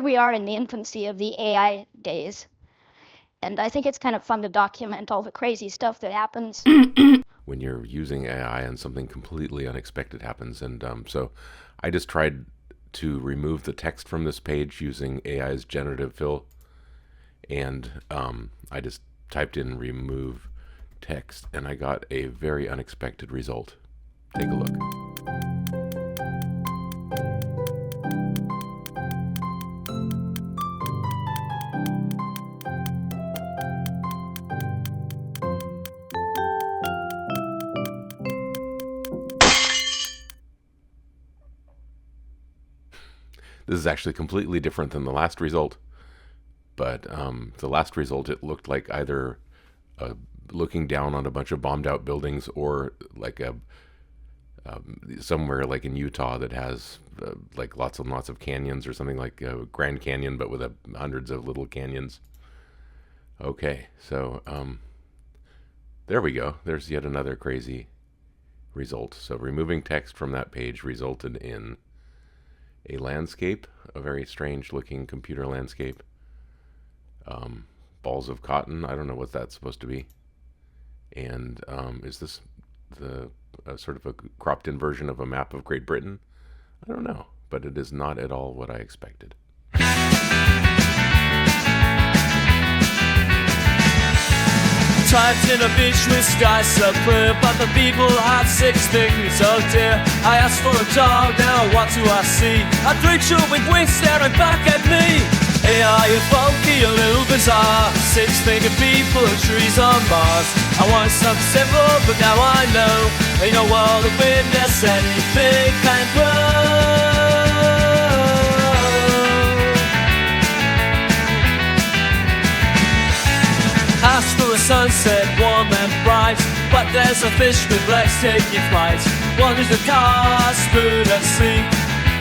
here we are in the infancy of the AI days. And I think it's kind of fun to document all the crazy stuff that happens. When you're using AI and something completely unexpected happens. And so I just tried to remove the text from this page using AI's Generative Fill. And I just typed in remove text, and I got a very unexpected result. Take a look. This is actually completely different than the last result. But the last result, it looked like either looking down on a bunch of bombed out buildings, or like somewhere like in Utah that has like lots and lots of canyons, or something like a Grand Canyon, but with hundreds of little canyons. Okay, so there we go. There's yet another crazy result. So removing text from that page resulted in a landscape, a very strange looking computer landscape. Balls of cotton, I don't know what that's supposed to be. And is this the sort of a cropped in version of a map of Great Britain? I don't know, but it is not at all what I expected. Typed in a beach with sky so clear, but the people had 6 things, oh dear. I asked for a dog, now what do I see? A creature with wings staring back at me. AI, you're funky, a little bizarre. 6-fingered people and trees on Mars. I want something simple, but now I know in a world of weirdness, anything can grow. Ask for a sunset, warm and bright, but there's a fish with legs taking flight. One is a car, smooth and sleek.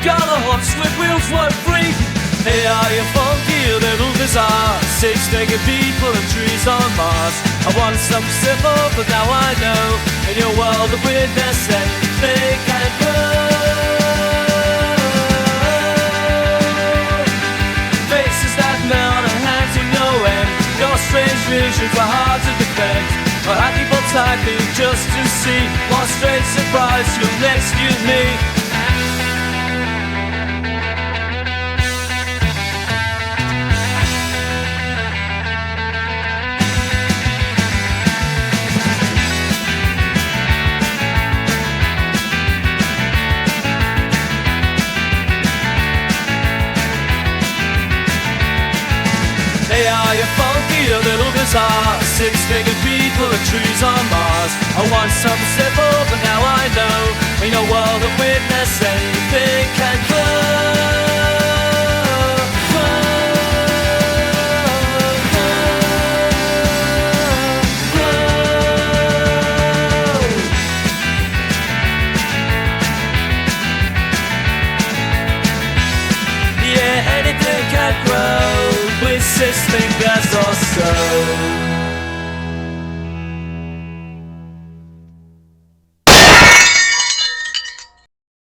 Got a horse with wheels, what freak. Hey, are you funky, a little bizarre? 6-fingered people and trees on Mars. I wanted something simple, but now I know in your world of weirdness, anything can grow. Faces that melt and hands in no end. Your strange visions are hard to defend, but I keep on typing just to see what strange surprise you'll next give me. Hey, are you funky, a little bizarre? 6-fingered people and trees on Mars. I want something simple, but now I know in a world of weirdness, anything can grow. Yeah, anything can grow with 6 fingers or so.